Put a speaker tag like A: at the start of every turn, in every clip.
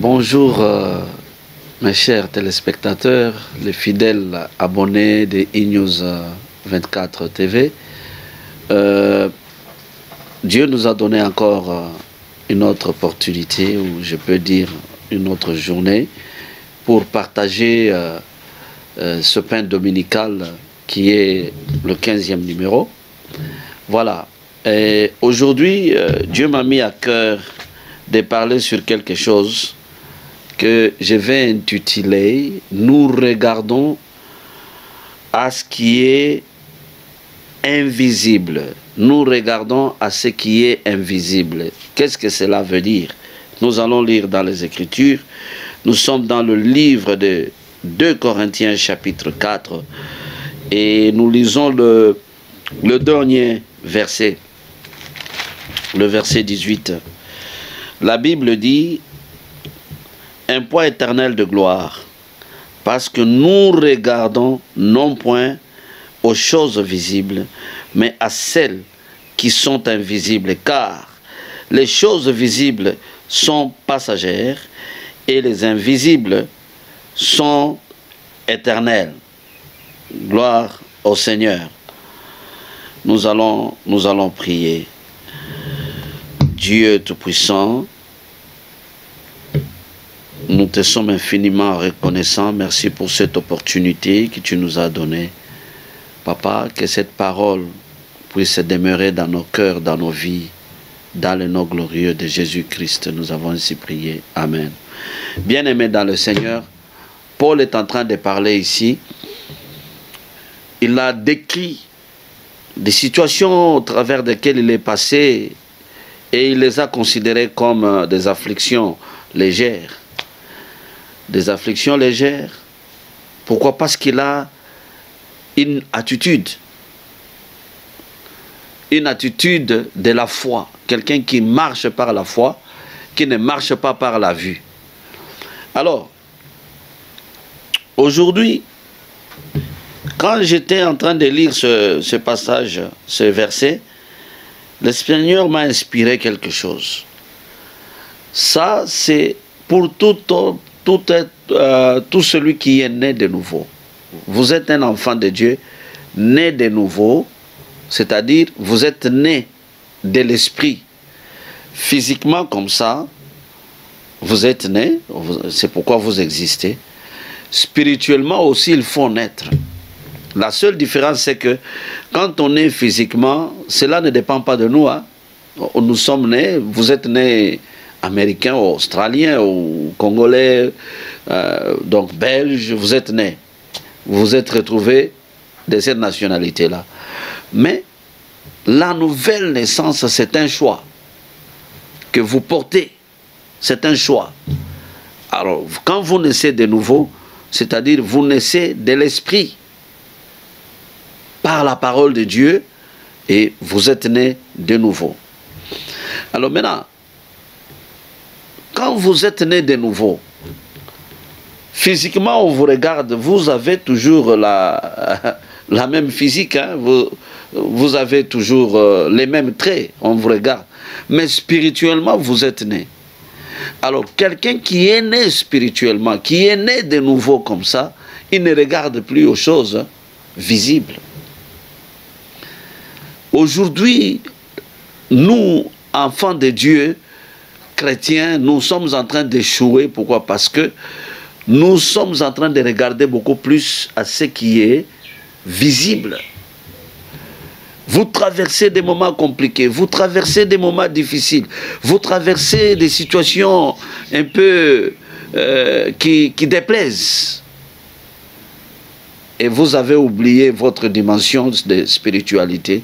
A: Bonjour mes chers téléspectateurs, les fidèles abonnés de eNews 24 TV. Dieu nous a donné encore une autre opportunité, ou je peux dire une autre journée, pour partager ce pain dominical qui est le 15e numéro. Voilà. Et aujourd'hui, Dieu m'a mis à cœur de parler sur quelque chose que je vais intituler « Nous regardons à ce qui est invisible ». Nous regardons à ce qui est invisible. Qu'est-ce que cela veut dire? Nous allons lire dans les Écritures. Nous sommes dans le livre de 2 Corinthiens chapitre 4 et nous lisons le dernier verset, le verset 18. La Bible dit « Un poids éternel de gloire, parce que nous regardons non point aux choses visibles, mais à celles qui sont invisibles, car les choses visibles sont passagères et les invisibles sont éternelles. » Gloire au Seigneur. Nous allons prier. Dieu Tout-Puissant, nous te sommes infiniment reconnaissants. Merci pour cette opportunité que tu nous as donnée. Papa, que cette parole puisse demeurer dans nos cœurs, dans nos vies, dans le nom glorieux de Jésus-Christ. Nous avons ainsi prié. Amen. Bien-aimés dans le Seigneur, Paul est en train de parler ici. Il a décrit des situations au travers desquelles il est passé et il les a considérées comme des afflictions légères. Des afflictions légères. Pourquoi? Parce qu'il a une attitude de la foi. Quelqu'un qui marche par la foi, qui ne marche pas par la vue. Alors, aujourd'hui, quand j'étais en train de lire ce passage, ce verset, le Seigneur m'a inspiré quelque chose. Ça, c'est pour tout celui qui est né de nouveau. Vous êtes un enfant de Dieu, né de nouveau, c'est-à-dire vous êtes né de l'esprit. Physiquement comme ça, vous êtes né, c'est pourquoi vous existez. Spirituellement aussi, il faut naître. La seule différence, c'est que quand on est physiquement, cela ne dépend pas de nous. Hein. Nous sommes nés, vous êtes nés américains, ou australiens, ou congolais, donc belges, vous êtes nés. Vous vous êtes retrouvés de cette nationalité-là. Mais la nouvelle naissance, c'est un choix que vous portez. C'est un choix. Alors, quand vous naissez de nouveau, c'est-à-dire vous naissez de l'esprit, par la parole de Dieu, et vous êtes né de nouveau. Alors maintenant, quand vous êtes né de nouveau, physiquement on vous regarde, vous avez toujours la même physique, hein? Vous avez toujours les mêmes traits, on vous regarde. Mais spirituellement, vous êtes né. Alors quelqu'un qui est né spirituellement, qui est né de nouveau comme ça, il ne regarde plus aux choses visibles. Aujourd'hui, nous, enfants de Dieu, chrétiens, nous sommes en train d'échouer. Pourquoi? Parce que nous sommes en train de regarder beaucoup plus à ce qui est visible. Vous traversez des moments compliqués, vous traversez des moments difficiles, vous traversez des situations un peu qui déplaisent. Et vous avez oublié votre dimension de spiritualité.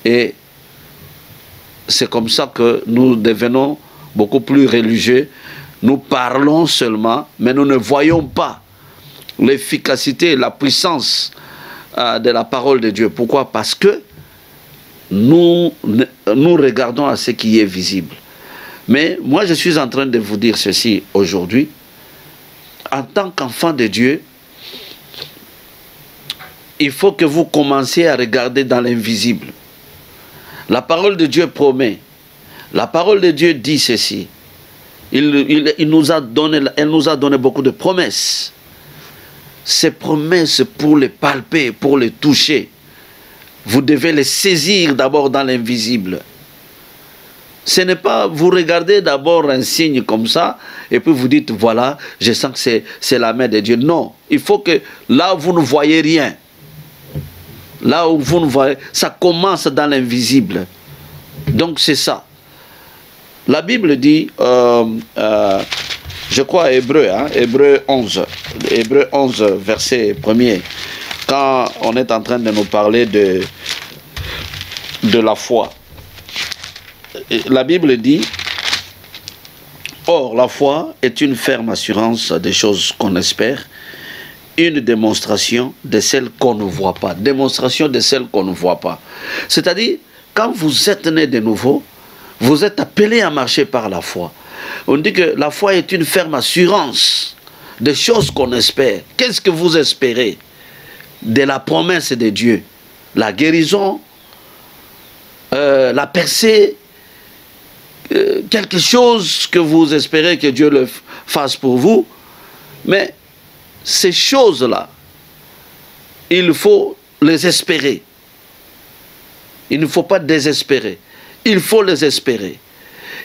A: Et c'est comme ça que nous devenons beaucoup plus religieux. Nous parlons seulement, mais nous ne voyons pas l'efficacité, la puissance de la parole de Dieu. Pourquoi? Parce que nous regardons à ce qui est visible. Mais moi, je suis en train de vous dire ceci aujourd'hui. En tant qu'enfant de Dieu, il faut que vous commenciez à regarder dans l'invisible. La parole de Dieu promet. La parole de Dieu dit ceci. Elle nous a donné beaucoup de promesses. Ces promesses, pour les palper, pour les toucher, vous devez les saisir d'abord dans l'invisible. Ce n'est pas vous regardez d'abord un signe comme ça et puis vous dites voilà, je sens que c'est la main de Dieu. Non, il faut que là où vous ne voyez rien, là où vous ne voyez, ça commence dans l'invisible. Donc c'est ça. La Bible dit, je crois Hébreu, Hébreu 11, verset 1er, quand on est en train de nous parler de la foi. La Bible dit, or la foi est une ferme assurance des choses qu'on espère, une démonstration de celles qu'on ne voit pas. Démonstration de celles qu'on ne voit pas. C'est-à-dire, quand vous êtes né de nouveau, vous êtes appelé à marcher par la foi. On dit que la foi est une ferme assurance des choses qu'on espère. Qu'est-ce que vous espérez? De la promesse de Dieu. La guérison, la percée, quelque chose que vous espérez que Dieu le fasse pour vous. Mais ces choses-là, il faut les espérer. Il ne faut pas désespérer. Il faut les espérer.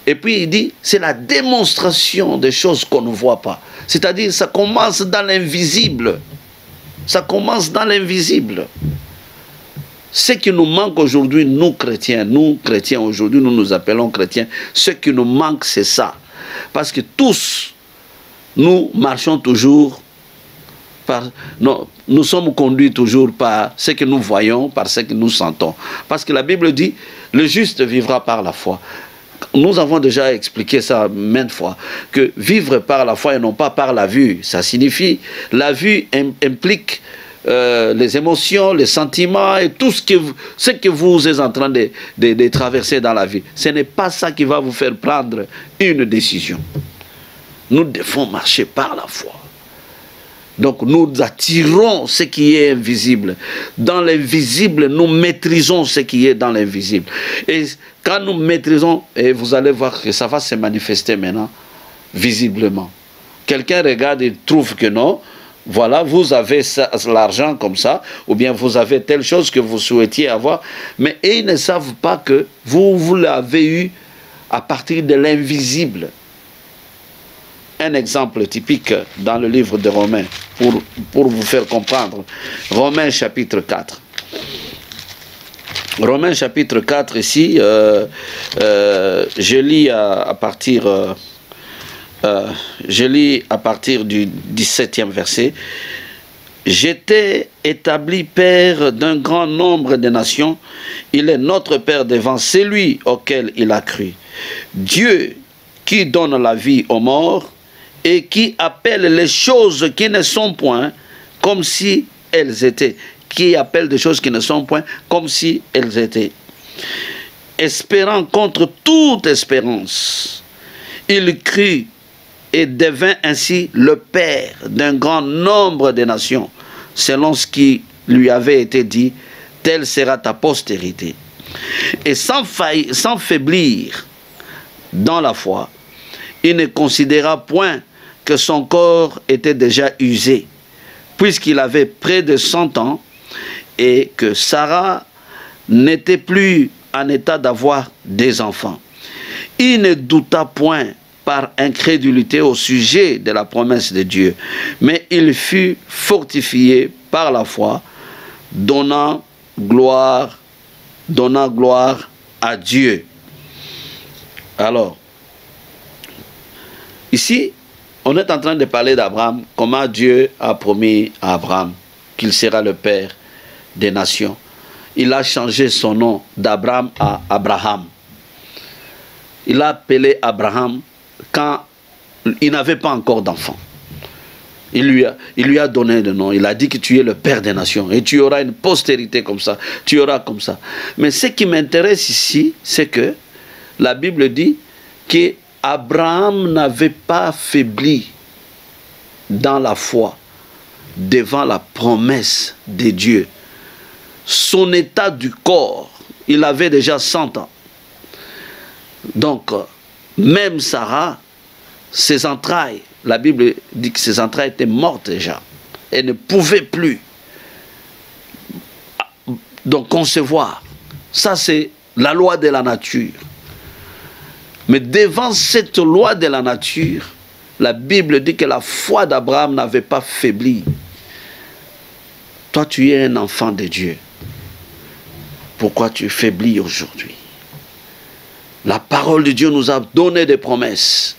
A: Et puis il dit, c'est la démonstration des choses qu'on ne voit pas. C'est-à-dire, ça commence dans l'invisible. Ça commence dans l'invisible. Ce qui nous manque aujourd'hui, nous chrétiens aujourd'hui, nous nous appelons chrétiens, ce qui nous manque, c'est ça. Parce que tous, nous marchons toujours par... Non, nous sommes conduits toujours par ce que nous voyons, par ce que nous sentons. Parce que la Bible dit, le juste vivra par la foi. Nous avons déjà expliqué ça maintes fois, que vivre par la foi et non pas par la vue, ça signifie, la vue implique les émotions, les sentiments et tout ce que vous êtes en train de traverser dans la vie. Ce n'est pas ça qui va vous faire prendre une décision. Nous devons marcher par la foi. Donc nous attirons ce qui est invisible. Dans l'invisible, nous maîtrisons ce qui est dans l'invisible. Et quand nous maîtrisons, et vous allez voir que ça va se manifester maintenant, visiblement. Quelqu'un regarde et trouve que non, voilà, vous avez l'argent comme ça, ou bien vous avez telle chose que vous souhaitiez avoir, mais ils ne savent pas que vous l'avez eu à partir de l'invisible. Un exemple typique dans le livre de Romains, pour vous faire comprendre. Romains chapitre 4. Romains chapitre 4, ici, je lis à partir du 17e verset. J'étais établi père d'un grand nombre de nations. Il est notre père devant celui auquel il a cru. Dieu qui donne la vie aux morts et qui appelle les choses qui ne sont point comme si elles étaient. Qui appelle des choses qui ne sont point comme si elles étaient. Espérant contre toute espérance, il crut et devint ainsi le père d'un grand nombre de nations, selon ce qui lui avait été dit, telle sera ta postérité. Et sans faiblir dans la foi, il ne considéra point que son corps était déjà usé, puisqu'il avait près de 100 ans, et que Sarah n'était plus en état d'avoir des enfants. Il ne douta point par incrédulité au sujet de la promesse de Dieu, mais il fut fortifié par la foi, donnant gloire à Dieu. Alors, ici, on est en train de parler d'Abraham, comment Dieu a promis à Abraham qu'il sera le père des nations. Il a changé son nom d'Abraham à Abraham. Il a appelé Abraham quand il n'avait pas encore d'enfant. Il lui a donné le nom. Il a dit que tu es le père des nations et tu auras une postérité comme ça. Tu auras comme ça. Mais ce qui m'intéresse ici, c'est que la Bible dit qu'Abraham n'avait pas faibli dans la foi devant la promesse de Dieu. Son état du corps, il avait déjà 100 ans. Donc, même Sarah ses entrailles, la Bible dit que ses entrailles étaient mortes déjà. Elle ne pouvait plus donc concevoir. Ça, c'est la loi de la nature. Mais devant cette loi de la nature, la Bible dit que la foi d'Abraham n'avait pas faibli. Toi, tu es un enfant de Dieu. Pourquoi tu faiblis aujourd'hui? La parole de Dieu nous a donné des promesses.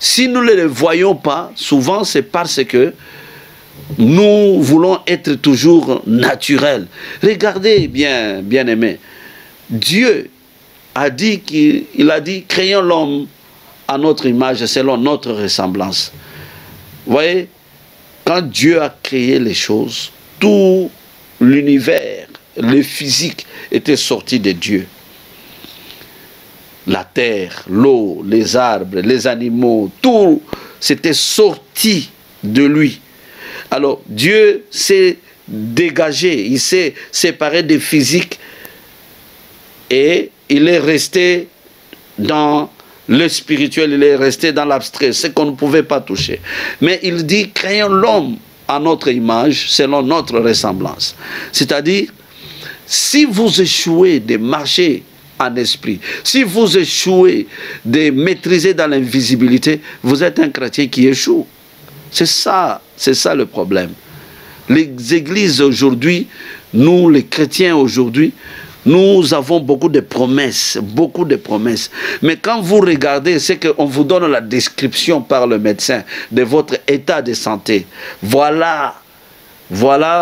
A: Si nous ne les voyons pas, souvent c'est parce que nous voulons être toujours naturels. Regardez bien, bien-aimés. Dieu a dit créons l'homme à notre image selon notre ressemblance. Vous voyez, quand Dieu a créé les choses, tout l'univers, le physique était sorti de Dieu. La terre, l'eau, les arbres, les animaux, tout c'était sorti de lui. Alors Dieu s'est dégagé, il s'est séparé des physiques et il est resté dans le spirituel, il est resté dans l'abstrait, ce qu'on ne pouvait pas toucher. Mais il dit, créons l'homme à notre image, selon notre ressemblance. C'est-à-dire, si vous échouez de marcher en esprit, si vous échouez de maîtriser dans l'invisibilité, vous êtes un chrétien qui échoue. C'est ça le problème. Les églises aujourd'hui, nous les chrétiens aujourd'hui, nous avons beaucoup de promesses, beaucoup de promesses. Mais quand vous regardez, c'est qu'on vous donne la description par le médecin de votre état de santé. Voilà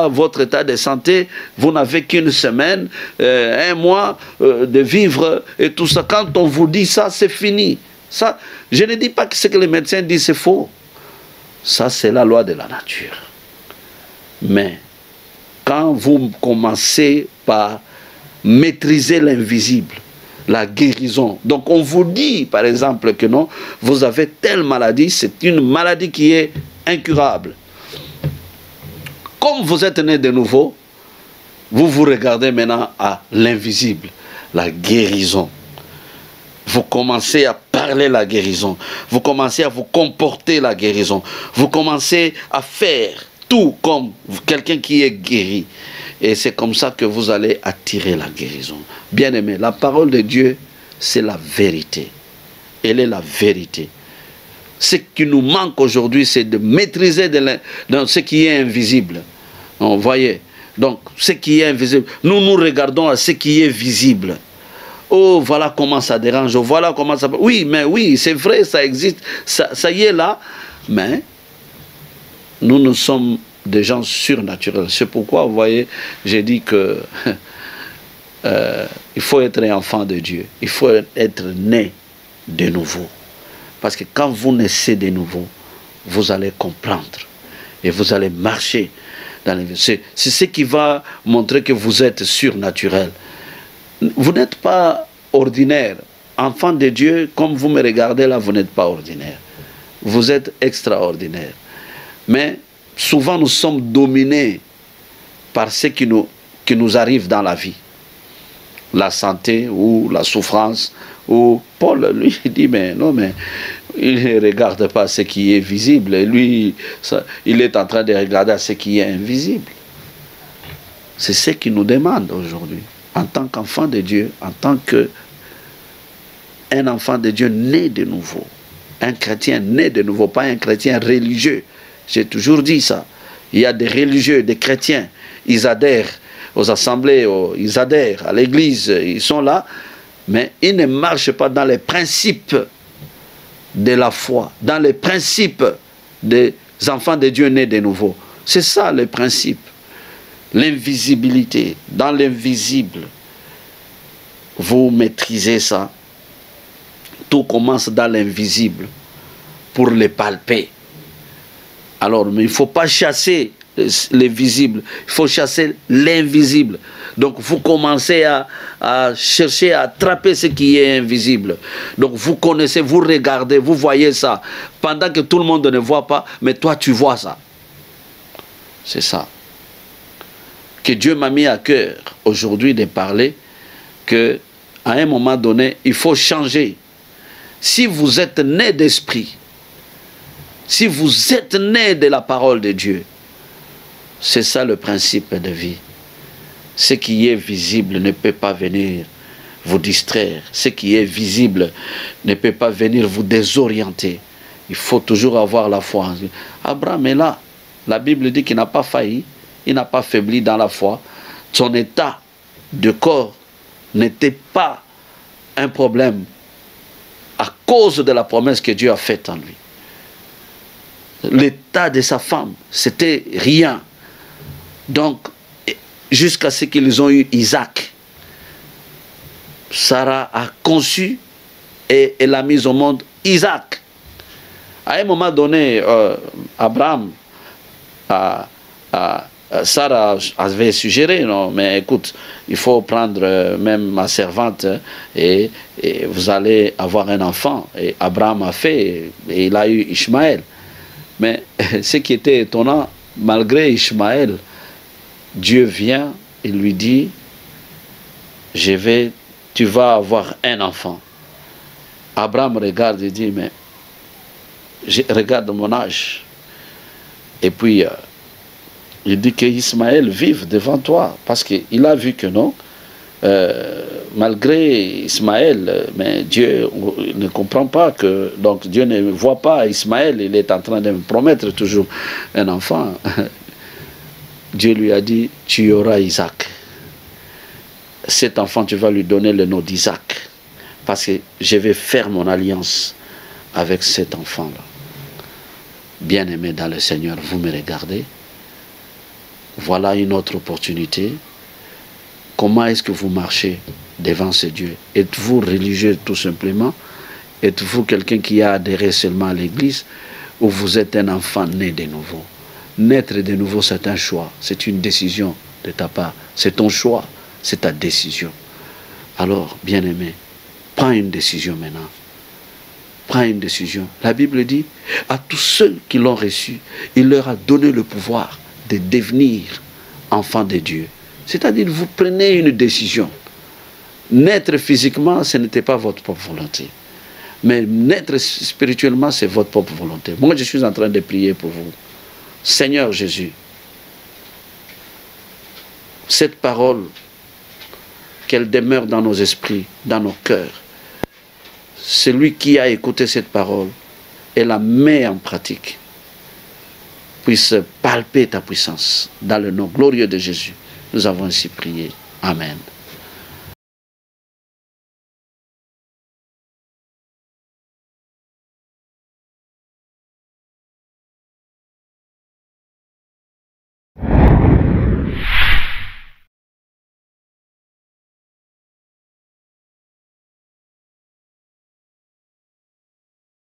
A: votre état de santé. Vous n'avez qu'une semaine, un mois de vivre et tout ça. Quand on vous dit ça, c'est fini. Ça, je ne dis pas que ce que les médecins disent, c'est faux. Ça, c'est la loi de la nature. Mais quand vous commencez par maîtriser l'invisible, la guérison. Donc on vous dit par exemple que non, vous avez telle maladie, c'est une maladie qui est incurable. Comme vous êtes né de nouveau, vous vous regardez maintenant à l'invisible, la guérison. Vous commencez à parler la guérison, vous commencez à vous comporter la guérison, vous commencez à faire tout comme quelqu'un qui est guéri. Et c'est comme ça que vous allez attirer la guérison. Bien-aimé, la parole de Dieu, c'est la vérité. Elle est la vérité. Ce qui nous manque aujourd'hui, c'est de maîtriser dans ce qui est invisible. Vous voyez? Donc, ce qui est invisible. Nous regardons à ce qui est visible. Oh, voilà comment ça dérange. Oh, voilà comment ça... Oui, mais oui, c'est vrai, ça existe. Ça y est là. Mais nous sommes des gens surnaturels. C'est pourquoi, vous voyez, j'ai dit que il faut être un enfant de Dieu. Il faut être né de nouveau. Parce que quand vous naissez de nouveau, vous allez comprendre. Et vous allez marcher dans les... C'est ce qui va montrer que vous êtes surnaturel. Vous n'êtes pas ordinaire. Enfant de Dieu, comme vous me regardez là, vous n'êtes pas ordinaire. Vous êtes extraordinaire. Mais souvent, nous sommes dominés par ce qui nous arrive dans la vie. La santé ou la souffrance. Ou Paul, lui, il dit, mais non, mais il ne regarde pas ce qui est visible. Lui, il est en train de regarder à ce qui est invisible. C'est ce qu'il nous demande aujourd'hui. En tant qu'enfant de Dieu, en tant qu'un enfant de Dieu né de nouveau. Un chrétien né de nouveau, pas un chrétien religieux. J'ai toujours dit ça. Il y a des religieux, des chrétiens. Ils adhèrent aux assemblées, ils adhèrent à l'église, ils sont là. Mais ils ne marchent pas dans les principes de la foi, dans les principes des enfants de Dieu nés de nouveau. C'est ça le principe. L'invisibilité, dans l'invisible. Vous maîtrisez ça. Tout commence dans l'invisible pour les palper. Alors, mais il ne faut pas chasser les visibles, il faut chasser l'invisible. Donc vous commencez à chercher à attraper ce qui est invisible. Donc vous connaissez, vous regardez, vous voyez ça. Pendant que tout le monde ne voit pas, mais toi tu vois ça. C'est ça. Que Dieu m'a mis à cœur aujourd'hui de parler que à un moment donné, il faut changer. Si vous êtes né d'esprit, Si vous êtes né de la parole de Dieu, c'est ça le principe de vie. Ce qui est visible ne peut pas venir vous distraire. Ce qui est visible ne peut pas venir vous désorienter. Il faut toujours avoir la foi. Abraham est là. La Bible dit qu'il n'a pas failli, il n'a pas faibli dans la foi. Son état de corps n'était pas un problème à cause de la promesse que Dieu a faite en lui. L'état de sa femme, c'était rien. Donc, jusqu'à ce qu'ils ont eu Isaac, Sarah a conçu et elle a mis au monde Isaac. À un moment donné, Abraham, Sarah avait suggéré, non, mais écoute, il faut prendre même ma servante et vous allez avoir un enfant. Et Abraham a fait, et il a eu Ishmaël. Mais ce qui était étonnant, malgré Ishmaël, Dieu vient et lui dit, tu vas avoir un enfant. Abraham regarde et dit, mais regarde mon âge. Et puis, il dit que Ismaël vive devant toi, parce qu'il a vu que non, malgré Ismaël, mais Dieu ne comprend pas que, donc Dieu ne voit pas Ismaël, il est en train de me promettre toujours un enfant. Dieu lui a dit, tu auras Isaac. Cet enfant, tu vas lui donner le nom d'Isaac, parce que je vais faire mon alliance avec cet enfant-là. Bien-aimé dans le Seigneur, vous me regardez. Voilà une autre opportunité. Comment est-ce que vous marchez devant ce Dieu? Êtes-vous religieux tout simplement? Êtes-vous quelqu'un qui a adhéré seulement à l'église? Ou vous êtes un enfant né de nouveau? Naître de nouveau, c'est un choix. C'est une décision de ta part. C'est ton choix. C'est ta décision. Alors, bien-aimé, prends une décision maintenant. Prends une décision. La Bible dit, à tous ceux qui l'ont reçu, il leur a donné le pouvoir de devenir enfants de Dieu. C'est-à-dire, vous prenez une décision. Naître physiquement, ce n'était pas votre propre volonté. Mais naître spirituellement, c'est votre propre volonté. Moi, je suis en train de prier pour vous. Seigneur Jésus, cette parole, qu'elle demeure dans nos esprits, dans nos cœurs. Celui qui a écouté cette parole et la met en pratique, puisse palper ta puissance. Dans le nom glorieux de Jésus, nous avons ainsi prié. Amen.